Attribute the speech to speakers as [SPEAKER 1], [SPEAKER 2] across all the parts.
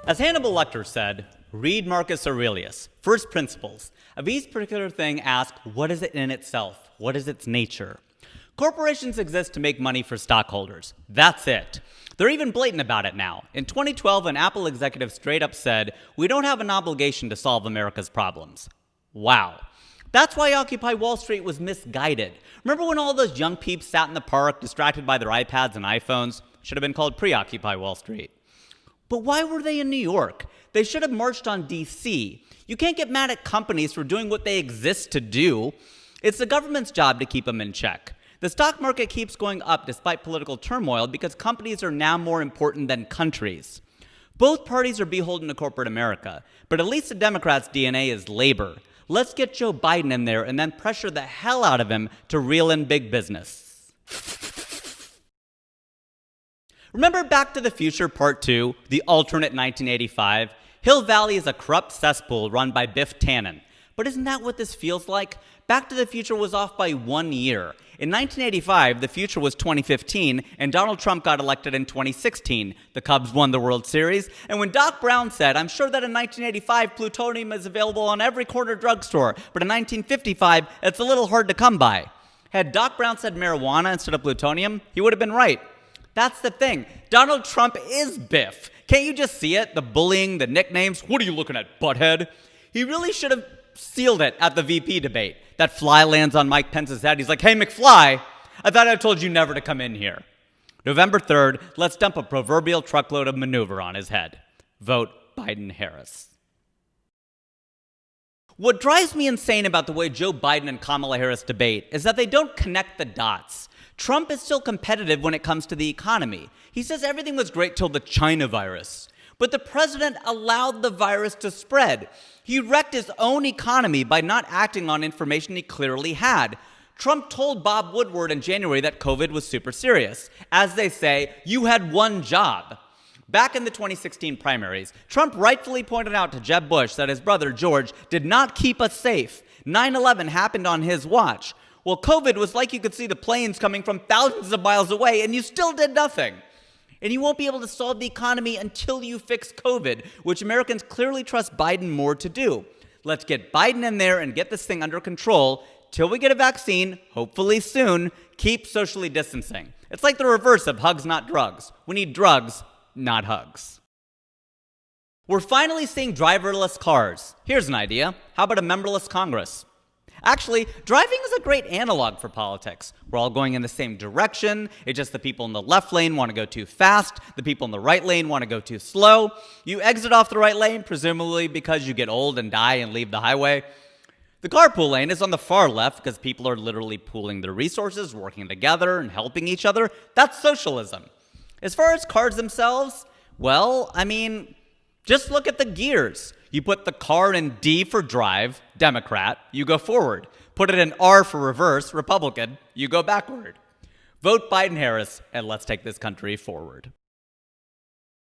[SPEAKER 1] As Hannibal Lecter said, read Marcus Aurelius. First principles. Of each particular thing, ask, what is it in itself? What is its nature? Corporations exist to make money for stockholders. That's it. They're even blatant about it now. In 2012, an Apple executive straight up said, we don't have an obligation to solve America's problems. Wow. That's why Occupy Wall Street was misguided. Remember when all those young peeps sat in the park distracted by their iPads and iPhones? Should have been called pre-Occupy Wall Street. But why were they in New York? They should have marched on D.C. You can't get mad at companies for doing what they exist to do. It's the government's job to keep them in check. The stock market keeps going up despite political turmoil because companies are now more important than countries. Both parties are beholden to corporate America, but at least the Democrats' DNA is labor. Let's get Joe Biden in there and then pressure the hell out of him to reel in big business. Remember Back to the Future Part 2, the alternate 1985? Hill Valley is a corrupt cesspool run by Biff Tannen. But isn't that what this feels like? Back to the Future was off by 1 year. In 1985, the future was 2015, and Donald Trump got elected in 2016. The Cubs won the World Series, and when Doc Brown said, I'm sure that in 1985, plutonium is available on every corner drugstore, but in 1955, it's a little hard to come by. Had Doc Brown said marijuana instead of plutonium, he would have been right. That's the thing. Donald Trump is Biff. Can't you just see it? The bullying, the nicknames. What are you looking at, butthead? He really should have sealed it at the VP debate. That fly lands on Mike Pence's head. He's like, hey, McFly, I thought I told you never to come in here. November 3rd, let's dump a proverbial truckload of maneuver on his head. Vote Biden Harris. What drives me insane about the way Joe Biden and Kamala Harris debate is that they don't connect the dots. Trump is still competitive when it comes to the economy. He says everything was great till the China virus. But the president allowed the virus to spread. He wrecked his own economy by not acting on information he clearly had. Trump told Bob Woodward in January that COVID was super serious. As they say, you had one job. Back in the 2016 primaries, Trump rightfully pointed out to Jeb Bush that his brother, George, did not keep us safe. 9/11 happened on his watch. Well, COVID was like you could see the planes coming from thousands of miles away, and you still did nothing. And you won't be able to solve the economy until you fix COVID, which Americans clearly trust Biden more to do. Let's get Biden in there and get this thing under control till we get a vaccine, hopefully soon. Keep socially distancing. It's like the reverse of hugs, not drugs. We need drugs, not hugs. We're finally seeing driverless cars. Here's an idea. How about a memberless Congress? Actually, driving is a great analog for politics. We're all going in the same direction. It's just the people in the left lane want to go too fast. The people in the right lane want to go too slow. You exit off the right lane, presumably because you get old and die and leave the highway. The carpool lane is on the far left because people are literally pooling their resources, working together, and helping each other. That's socialism. As far as cars themselves, well, just look at the gears. You put the car in D for drive, Democrat, you go forward. Put it in R for reverse, Republican, you go backward. Vote Biden Harris, and let's take this country forward.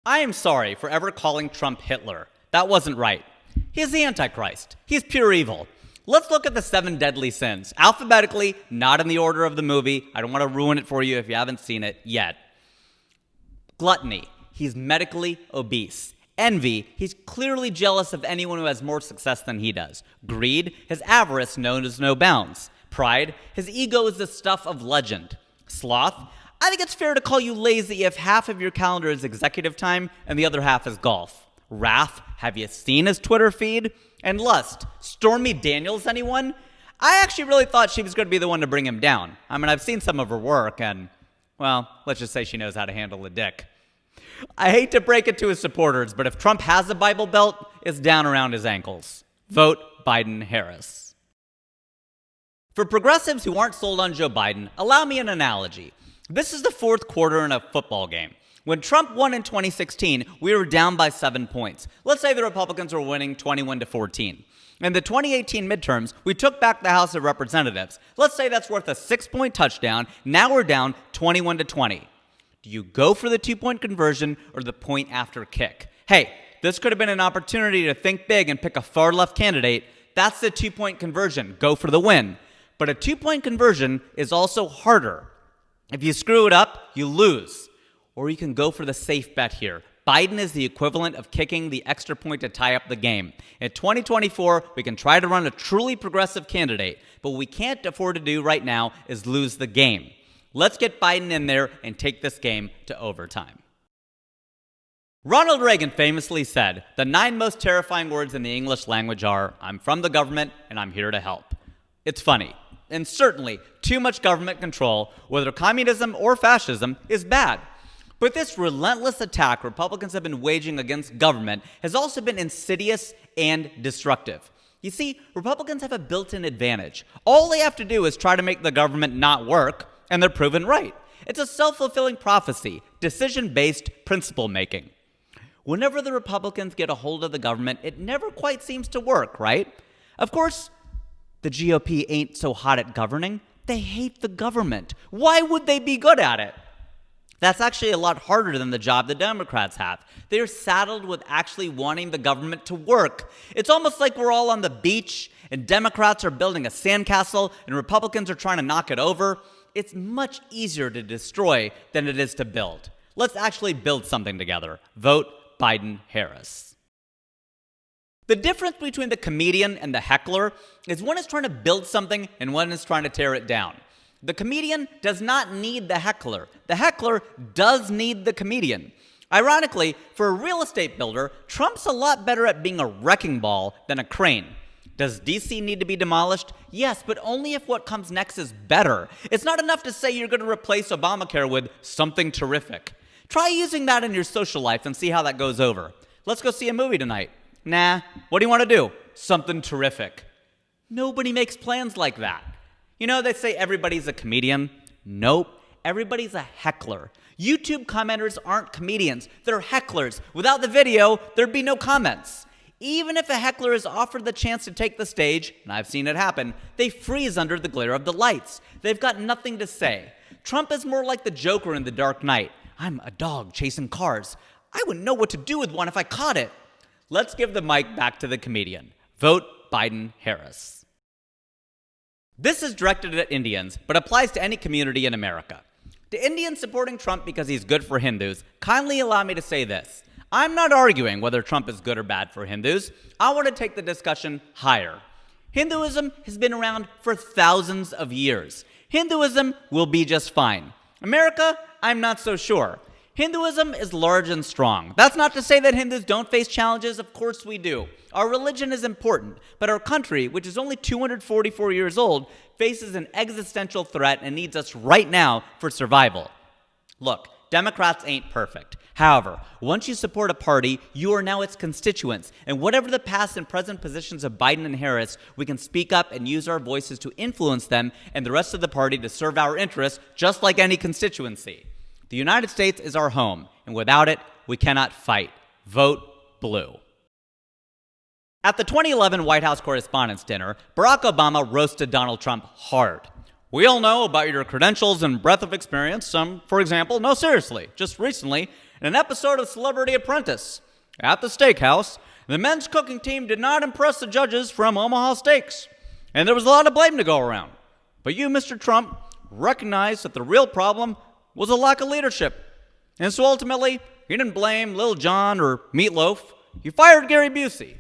[SPEAKER 1] I am sorry for ever calling Trump Hitler. That wasn't right. He's the Antichrist. He's pure evil. Let's look at the 7 deadly sins. Alphabetically, not in the order of the movie. I don't want to ruin it for you if you haven't seen it yet. Gluttony. He's medically obese. Envy, he's clearly jealous of anyone who has more success than he does. Greed, his avarice knows no bounds. Pride, his ego is the stuff of legend. Sloth, I think it's fair to call you lazy if half of your calendar is executive time and the other half is golf. Wrath, have you seen his Twitter feed? And lust, Stormy Daniels, anyone? I actually really thought she was going to be the one to bring him down. I've seen some of her work and, well, let's just say she knows how to handle a dick. I hate to break it to his supporters, but if Trump has a Bible belt, it's down around his ankles. Vote Biden Harris. For progressives who aren't sold on Joe Biden, allow me an analogy. This is the fourth quarter in a football game. When Trump won in 2016, we were down by 7 points. Let's say the Republicans were winning 21-14. In the 2018 midterms, we took back the House of Representatives. Let's say that's worth a 6-point touchdown. Now we're down 21-20. Do you go for the 2-point conversion or the point after kick? Hey, this could have been an opportunity to think big and pick a far left candidate. That's the 2-point conversion. Go for the win. But a 2-point conversion is also harder. If you screw it up, you lose. Or you can go for the safe bet here. Biden is the equivalent of kicking the extra point to tie up the game. In 2024, we can try to run a truly progressive candidate, but what we can't afford to do right now is lose the game. Let's get Biden in there and take this game to overtime. Ronald Reagan famously said, "The 9 most terrifying words in the English language are, I'm from the government and I'm here to help." It's funny, and certainly too much government control, whether communism or fascism, is bad. But this relentless attack Republicans have been waging against government has also been insidious and destructive. You see, Republicans have a built-in advantage. All they have to do is try to make the government not work, and they're proven right. It's a self-fulfilling prophecy, decision-based principle-making. Whenever the Republicans get a hold of the government, it never quite seems to work, right? Of course, the GOP ain't so hot at governing. They hate the government. Why would they be good at it? That's actually a lot harder than the job the Democrats have. They're saddled with actually wanting the government to work. It's almost like we're all on the beach and Democrats are building a sandcastle and Republicans are trying to knock it over. It's much easier to destroy than it is to build. Let's actually build something together. Vote Biden Harris. The difference between the comedian and the heckler is one is trying to build something and one is trying to tear it down. The comedian does not need the heckler. The heckler does need the comedian. Ironically, for a real estate builder, Trump's a lot better at being a wrecking ball than a crane. Does DC need to be demolished? Yes, but only if what comes next is better. It's not enough to say you're going to replace Obamacare with something terrific. Try using that in your social life and see how that goes over. Let's go see a movie tonight. Nah, what do you want to do? Something terrific. Nobody makes plans like that. You know, they say everybody's a comedian. Nope, everybody's a heckler. YouTube commenters aren't comedians, they're hecklers. Without the video, there'd be no comments. Even if a heckler is offered the chance to take the stage, and I've seen it happen, they freeze under the glare of the lights. They've got nothing to say. Trump is more like the Joker in The Dark Knight. I'm a dog chasing cars. I wouldn't know what to do with one if I caught it. Let's give the mic back to the comedian. Vote Biden Harris. This is directed at Indians, but applies to any community in America. To Indians supporting Trump because he's good for Hindus, kindly allow me to say this. I'm not arguing whether Trump is good or bad for Hindus. I want to take the discussion higher. Hinduism has been around for thousands of years. Hinduism will be just fine. America, I'm not so sure. Hinduism is large and strong. That's not to say that Hindus don't face challenges. Of course we do. Our religion is important, but our country, which is only 244 years old, faces an existential threat and needs us right now for survival. Look, Democrats ain't perfect. However, once you support a party, you are now its constituents. And whatever the past and present positions of Biden and Harris, we can speak up and use our voices to influence them and the rest of the party to serve our interests, just like any constituency. The United States is our home, and without it, we cannot fight. Vote blue. At the 2011 White House Correspondents' Dinner, Barack Obama roasted Donald Trump hard. We all know about your credentials and breadth of experience. For example, no, seriously, just recently, in an episode of Celebrity Apprentice, at the steakhouse, the men's cooking team did not impress the judges from Omaha Steaks, and there was a lot of blame to go around. But you, Mr. Trump, recognized that the real problem was a lack of leadership. And so ultimately, you didn't blame Lil Jon or Meatloaf. You fired Gary Busey.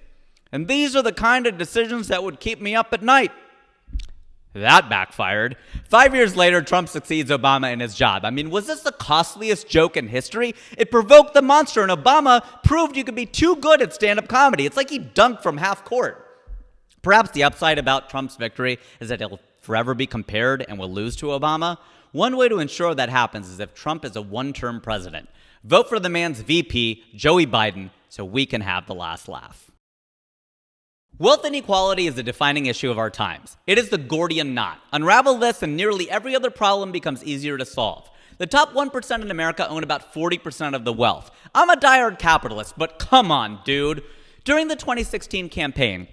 [SPEAKER 1] And these are the kind of decisions that would keep me up at night. That backfired. 5 years later, Trump succeeds Obama in his job. I mean, was this the costliest joke in history? It provoked the monster, and Obama proved you could be too good at stand-up comedy. It's like he dunked from half court. Perhaps the upside about Trump's victory is that he'll forever be compared and will lose to Obama. One way to ensure that happens is if Trump is a one-term president. Vote for the man's VP, Joey Biden, so we can have the last laugh. Wealth inequality is a defining issue of our times. It is the Gordian knot. Unravel this and nearly every other problem becomes easier to solve. The top 1% in America own about 40% of the wealth. I'm a diehard capitalist, but come on, dude. During the 2016 campaign,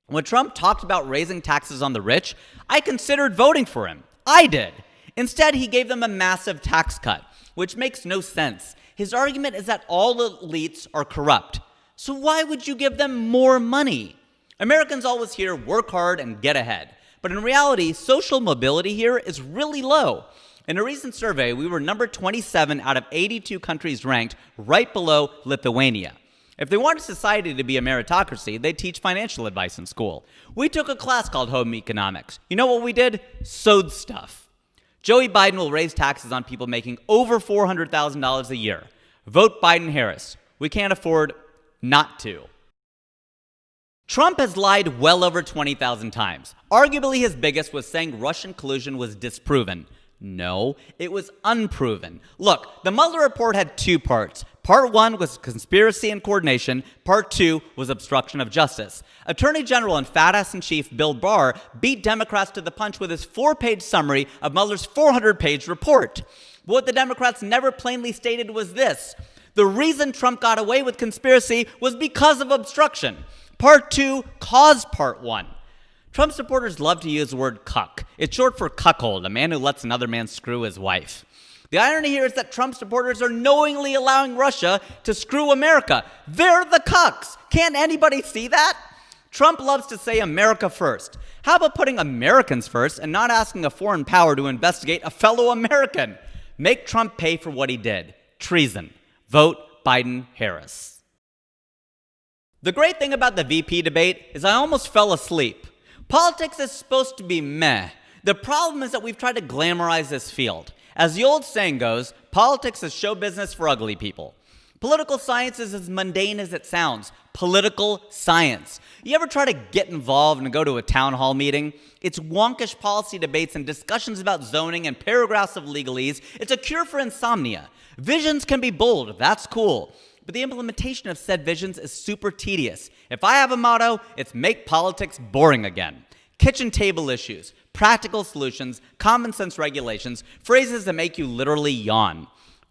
[SPEAKER 1] when Trump talked about raising taxes on the rich, I considered voting for him. I did. Instead, he gave them a massive tax cut, which makes no sense. His argument is that all elites are corrupt. So why would you give them more money? Americans always hear work hard and get ahead. But in reality, social mobility here is really low. In a recent survey, we were number 27 out of 82 countries ranked, right below Lithuania. If they wanted society to be a meritocracy, they'd teach financial advice in school. We took a class called Home Economics. You know what we did? Sewed stuff. Joey Biden will raise taxes on people making over $400,000 a year. Vote Biden-Harris. We can't afford not to. Trump has lied well over 20,000 times. Arguably his biggest was saying Russian collusion was disproven. No, it was unproven. Look, the Mueller report had two parts. Part 1 was conspiracy and coordination. Part 2 was obstruction of justice. Attorney General and fat-ass-in-chief Bill Barr beat Democrats to the punch with his 4-page summary of Mueller's 400-page report. But what the Democrats never plainly stated was this: the reason Trump got away with conspiracy was because of obstruction. Part 2 caused Part 1. Trump supporters love to use the word cuck. It's short for cuckold, a man who lets another man screw his wife. The irony here is that Trump supporters are knowingly allowing Russia to screw America. They're the cucks. Can't anybody see that? Trump loves to say America first. How about putting Americans first and not asking a foreign power to investigate a fellow American? Make Trump pay for what he did. Treason. Vote Biden-Harris. The great thing about the VP debate is I almost fell asleep. Politics is supposed to be meh. The problem is that we've tried to glamorize this field. As the old saying goes, politics is show business for ugly people. Political science is as mundane as it sounds. Political science. You ever try to get involved and go to a town hall meeting? It's wonkish policy debates and discussions about zoning and paragraphs of legalese. It's a cure for insomnia. Visions can be bold, that's cool. But the implementation of said visions is super tedious. If I have a motto, it's make politics boring again. Kitchen table issues, practical solutions, common sense regulations, phrases that make you literally yawn.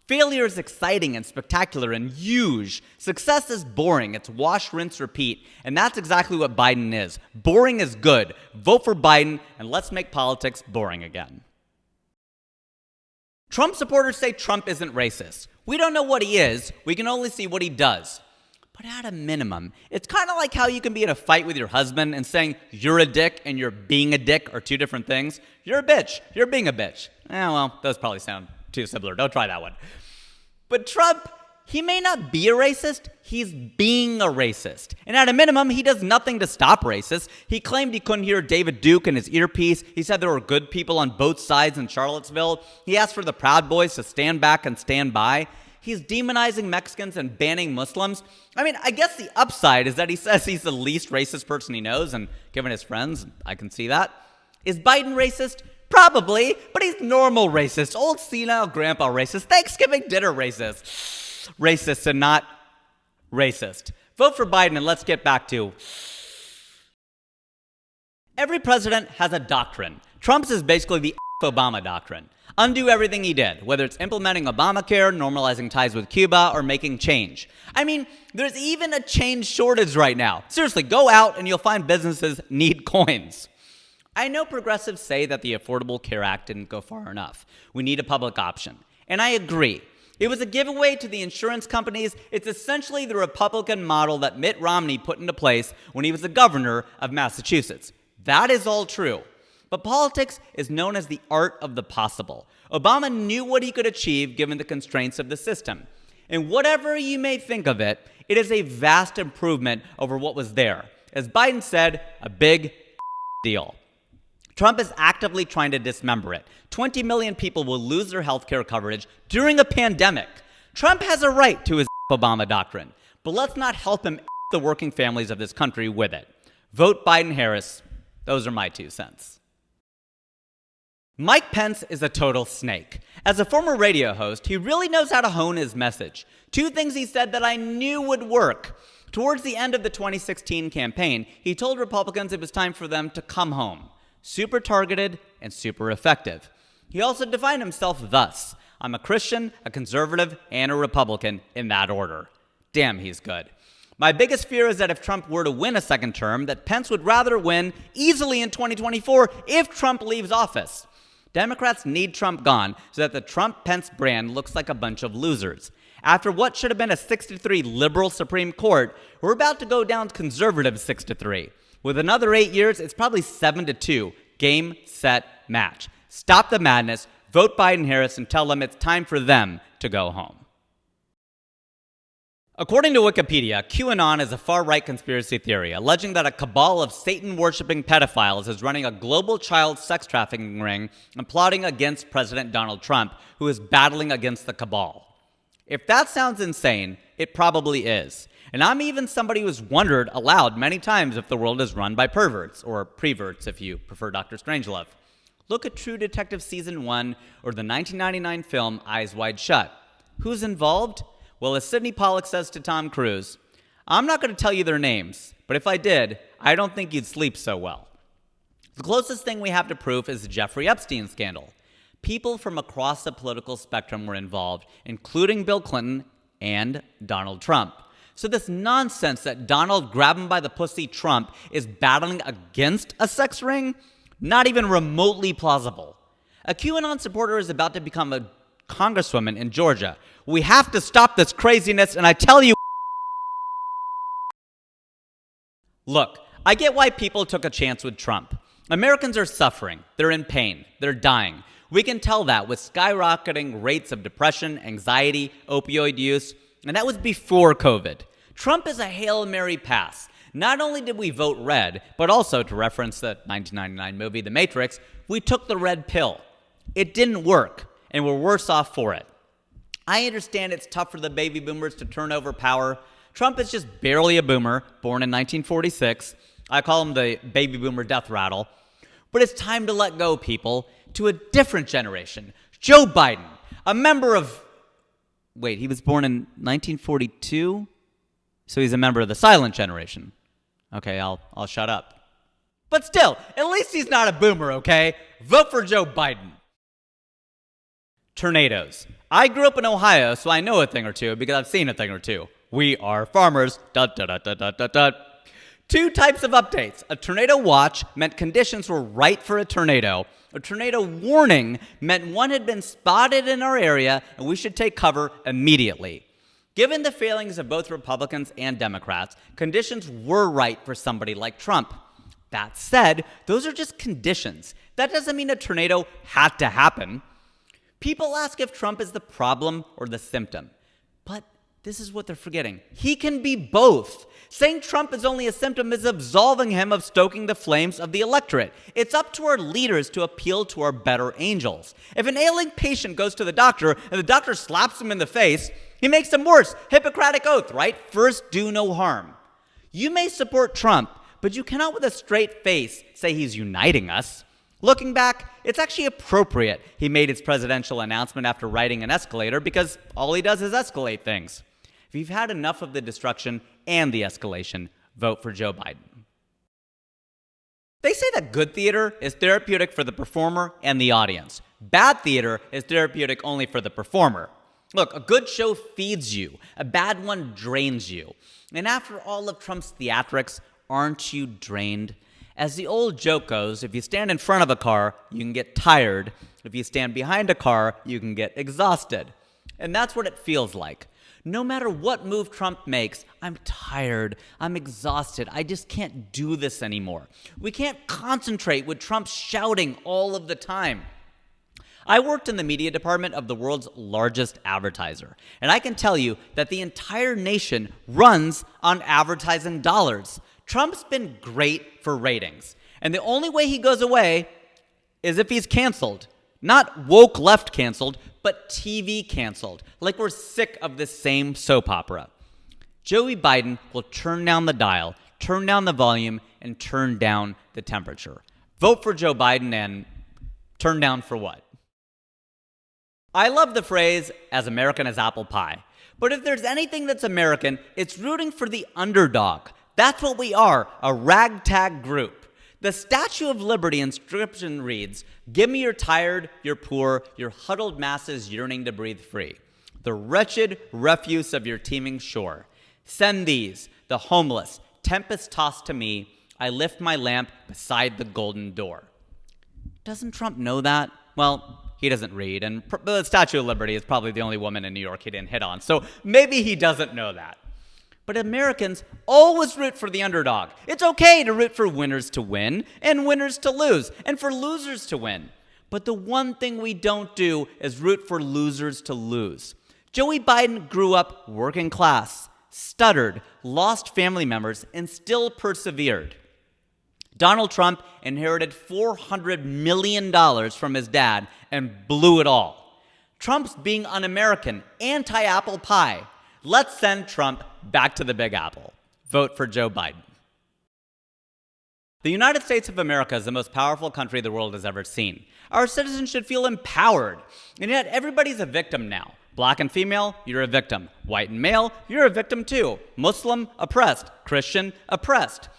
[SPEAKER 1] Failure is exciting and spectacular and huge. Success is boring. It's wash, rinse, repeat. And that's exactly what Biden is. Boring is good. Vote for Biden and let's make politics boring again. Trump supporters say Trump isn't racist. We don't know what he is. We can only see what he does. But at a minimum, it's kind of like how you can be in a fight with your husband and saying you're a dick and you're being a dick are two different things. You're a bitch. You're being a bitch. Well, those probably sound too similar. Don't try that one. But Trump, he may not be a racist. He's being a racist. And at a minimum, he does nothing to stop racists. He claimed he couldn't hear David Duke in his earpiece. He said there were good people on both sides in Charlottesville. He asked for the Proud Boys to stand back and stand by. He's demonizing Mexicans and banning Muslims. I mean, I guess the upside is that he says he's the least racist person he knows, and given his friends, I can see that. Is Biden racist? Probably, but he's normal racist. Old senile grandpa racist. Thanksgiving dinner racist. Racist and not racist. Vote for Biden and let's get back to... Every president has a doctrine. Trump's is basically the Obama doctrine. Undo everything he did, whether it's implementing Obamacare, normalizing ties with Cuba, or making change. I mean, there's even a change shortage right now. Seriously, go out and you'll find businesses need coins. I know progressives say that the Affordable Care Act didn't go far enough. We need a public option. And I agree. It was a giveaway to the insurance companies. It's essentially the Republican model that Mitt Romney put into place when he was the governor of Massachusetts. That is all true. But politics is known as the art of the possible. Obama knew what he could achieve given the constraints of the system. And whatever you may think of it, it is a vast improvement over what was there. As Biden said, a big deal. Trump is actively trying to dismember it. 20 million people will lose their health care coverage during a pandemic. Trump has a right to his Obama doctrine, but let's not help him the working families of this country with it. Vote Biden-Harris. Those are my 2 cents. Mike Pence is a total snake. As a former radio host, he really knows how to hone his message. 2 things he said that I knew would work. Towards the end of the 2016 campaign, he told Republicans it was time for them to come home. Super targeted and super effective. He also defined himself thus: I'm a Christian, a conservative, and a Republican in that order. Damn, he's good. My biggest fear is that if Trump were to win a second term, that Pence would rather win easily in 2024 if Trump leaves office. Democrats need Trump gone so that the Trump-Pence brand looks like a bunch of losers. After what should have been a 6-3 liberal Supreme Court, we're about to go down conservative 6-3. With another 8 years, it's probably 7-2. Game, set, match. Stop the madness. vote Biden-Harris and tell them it's time for them to go home. According to Wikipedia, QAnon is a far-right conspiracy theory alleging that a cabal of Satan-worshipping pedophiles is running a global child sex trafficking ring and plotting against President Donald Trump, who is battling against the cabal. If that sounds insane, it probably is. And I'm even somebody who's wondered aloud many times if the world is run by perverts, or preverts if you prefer Dr. Strangelove. Look at True Detective Season 1 or the 1999 film Eyes Wide Shut. Who's involved? Well, as Sidney Pollack says to Tom Cruise, I'm not going to tell you their names, but if I did, I don't think you'd sleep so well. The closest thing we have to proof is the Jeffrey Epstein scandal. People from across the political spectrum were involved, including Bill Clinton and Donald Trump. So this nonsense that Donald grab him by the pussy Trump is battling against a sex ring? Not even remotely plausible. A QAnon supporter is about to become a congresswoman in Georgia. We have to stop this craziness, and I tell you... Look, I get why people took a chance with Trump. Americans are suffering. They're in pain. They're dying. We can tell that with skyrocketing rates of depression, anxiety, opioid use, and that was before COVID. Trump is a Hail Mary pass. Not only did we vote red, but also, to reference the 1999 movie The Matrix, we took the red pill. It didn't work, and we're worse off for it. I understand it's tough for the baby boomers to turn over power. Trump is just barely a boomer, born in 1946. I call him the baby boomer death rattle. But it's time to let go, people, to a different generation. Joe Biden, a member of... Wait, he was born in 1942? So he's a member of the silent generation. Okay, I'll shut up. But still, at least he's not a boomer, okay? Vote for Joe Biden. Tornadoes. I grew up in Ohio, so I know a thing or two because I've seen a thing or two. We are farmers. Dot, dot, dot, dot, dot, dot. Two types of updates. A tornado watch meant conditions were right for a tornado. A tornado warning meant one had been spotted in our area and we should take cover immediately. Given the failings of both Republicans and Democrats, conditions were right for somebody like Trump. That said, those are just conditions. That doesn't mean a tornado had to happen. People ask if Trump is the problem or the symptom. But this is what they're forgetting. He can be both. Saying Trump is only a symptom is absolving him of stoking the flames of the electorate. It's up to our leaders to appeal to our better angels. If an ailing patient goes to the doctor and the doctor slaps him in the face, he makes them worse. Hippocratic oath, right? First, do no harm. You may support Trump, but you cannot with a straight face say he's uniting us. Looking back, it's actually appropriate he made his presidential announcement after riding an escalator because all he does is escalate things. If you've had enough of the destruction and the escalation, vote for Joe Biden. They say that good theater is therapeutic for the performer and the audience. Bad theater is therapeutic only for the performer. Look, a good show feeds you. A bad one drains you. And after all of Trump's theatrics, aren't you drained? As the old joke goes, if you stand in front of a car, you can get tired. If you stand behind a car, you can get exhausted. And that's what it feels like. No matter what move Trump makes, I'm tired, I'm exhausted, I just can't do this anymore. We can't concentrate with Trump shouting all of the time. I worked in the media department of the world's largest advertiser, and I can tell you that the entire nation runs on advertising dollars. Trump's been great for ratings, and the only way he goes away is if he's canceled. Not woke left canceled, but TV canceled, like we're sick of this same soap opera. Joey Biden will turn down the dial, turn down the volume, and turn down the temperature. Vote for Joe Biden and turn down for what? I love the phrase, as American as apple pie. But if there's anything that's American, it's rooting for the underdog. That's what we are, a ragtag group. The Statue of Liberty inscription reads, "Give me your tired, your poor, your huddled masses yearning to breathe free. The wretched refuse of your teeming shore. Send these, the homeless, tempest-tossed to me. I lift my lamp beside the golden door." Doesn't Trump know that? Well, he doesn't read, and the Statue of Liberty is probably the only woman in New York he didn't hit on, so maybe he doesn't know that. But Americans always root for the underdog. It's okay to root for winners to win and winners to lose and for losers to win. But the one thing we don't do is root for losers to lose. Joey Biden grew up working class, stuttered, lost family members, and still persevered. Donald Trump inherited $400 million from his dad and blew it all. Trump's being un-American, anti-apple pie. Let's send Trump back to the Big Apple. Vote for Joe Biden. The United States of America is the most powerful country the world has ever seen. Our citizens should feel empowered. And yet everybody's a victim now. Black and female, you're a victim. White and male, you're a victim too. Muslim, oppressed. Christian, oppressed.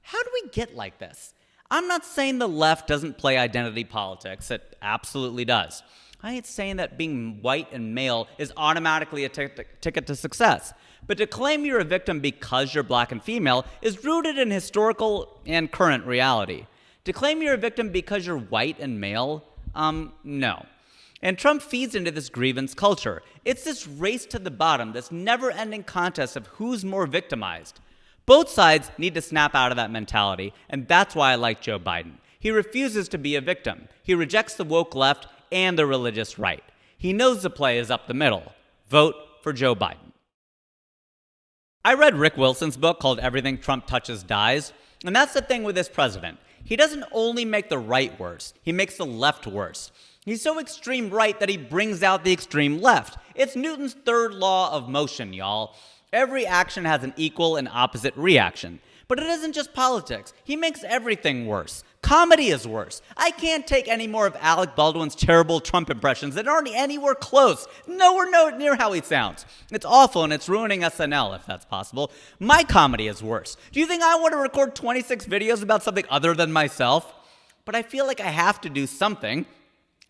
[SPEAKER 1] How do we get like this? I'm not saying the left doesn't play identity politics. It absolutely does. I ain't saying that being white and male is automatically a ticket to success. But to claim you're a victim because you're black and female is rooted in historical and current reality. To claim you're a victim because you're white and male, no. And Trump feeds into this grievance culture. It's this race to the bottom, this never-ending contest of who's more victimized. Both sides need to snap out of that mentality, and that's why I like Joe Biden. He refuses to be a victim. He rejects the woke left and the religious right. He knows the play is up the middle. Vote for Joe Biden. I read Rick Wilson's book called Everything Trump Touches Dies, and that's the thing with this president. He doesn't only make the right worse, he makes the left worse. He's so extreme right that he brings out the extreme left. It's Newton's third law of motion, y'all. Every action has an equal and opposite reaction. But it isn't just politics. He makes everything worse. Comedy is worse. I can't take any more of Alec Baldwin's terrible Trump impressions that aren't anywhere close. Nowhere near how he sounds. It's awful and it's ruining SNL, if that's possible. My comedy is worse. Do you think I want to record 26 videos about something other than myself? But I feel like I have to do something.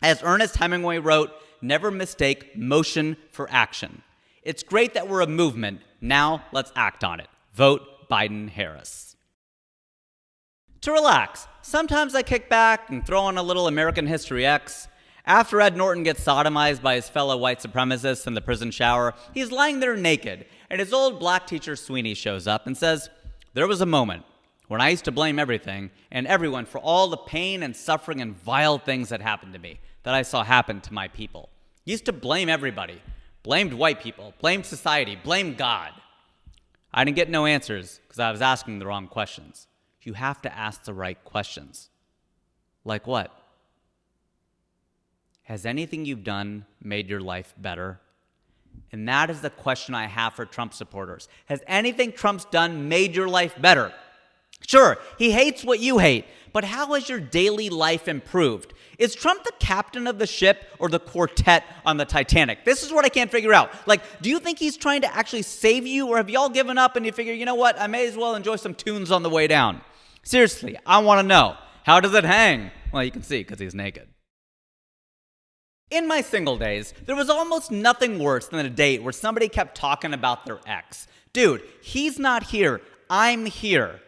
[SPEAKER 1] As Ernest Hemingway wrote, never mistake motion for action. It's great that we're a movement. Now let's act on it. Vote Biden Harris. To relax, sometimes I kick back and throw on a little American History X. After Ed Norton gets sodomized by his fellow white supremacists in the prison shower, he's lying there naked, and his old black teacher Sweeney shows up and says, "There was a moment when I used to blame everything and everyone for all the pain and suffering and vile things that happened to me, that I saw happen to my people. Used to blame everybody. Blamed white people, blamed society, blamed God. I didn't get no answers because I was asking the wrong questions. You have to ask the right questions. Like what? Has anything you've done made your life better? And that is the question I have for Trump supporters. Has anything Trump's done made your life better? Sure, he hates what you hate, but how has your daily life improved? Is Trump the captain of the ship or the quartet on the Titanic? This is what I can't figure out. Like, do you think he's trying to actually save you, or have y'all given up and you figure, you know what, I may as well enjoy some tunes on the way down? Seriously, I want to know. How does it hang? Well, you can see because he's naked. In my single days, there was almost nothing worse than a date where somebody kept talking about their ex. Dude, he's not here. I'm here.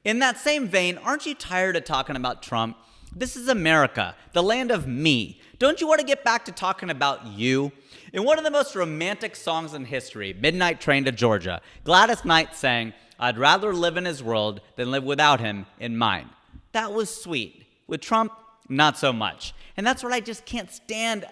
[SPEAKER 1] In that same vein, aren't you tired of talking about Trump? This is America, the land of me. Don't you want to get back to talking about you? In one of the most romantic songs in history, Midnight Train to Georgia, Gladys Knight sang, "I'd rather live in his world than live without him in mine." That was sweet. With Trump, not so much. And that's what I just can't stand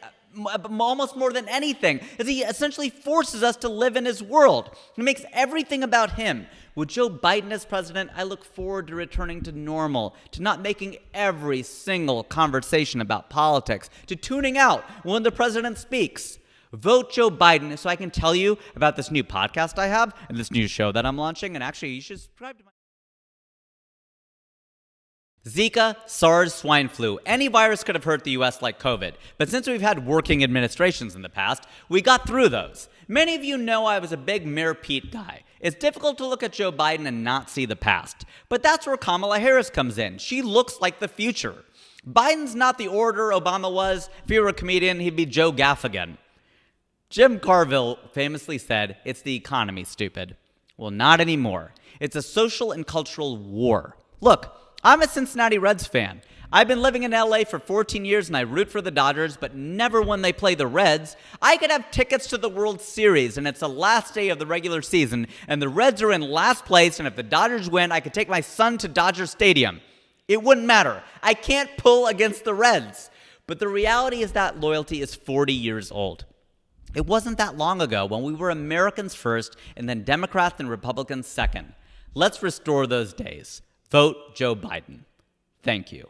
[SPEAKER 1] almost more than anything, is he essentially forces us to live in his world. He makes everything about him. With Joe Biden as president, I look forward to returning to normal, to not making every single conversation about politics, to tuning out when the president speaks. Vote Joe Biden so I can tell you about this new podcast I have and this new show that I'm launching. And actually, you should subscribe to my Zika, SARS, swine flu. Any virus could have hurt the U.S. like COVID. But since we've had working administrations in the past, we got through those. Many of you know I was a big Mayor Pete guy. It's difficult to look at Joe Biden and not see the past. But that's where Kamala Harris comes in. She looks like the future. Biden's not the orator Obama was. If he were a comedian, he'd be Joe Gaffigan. Jim Carville famously said, "It's the economy, stupid." Well, not anymore. It's a social and cultural war. Look, I'm a Cincinnati Reds fan. I've been living in LA for 14 years and I root for the Dodgers, but never when they play the Reds. I could have tickets to the World Series and it's the last day of the regular season and the Reds are in last place, and if the Dodgers win, I could take my son to Dodger Stadium. It wouldn't matter. I can't pull against the Reds. But the reality is that loyalty is 40 years old. It wasn't that long ago when we were Americans first and then Democrats and Republicans second. Let's restore those days. Vote Joe Biden. Thank you.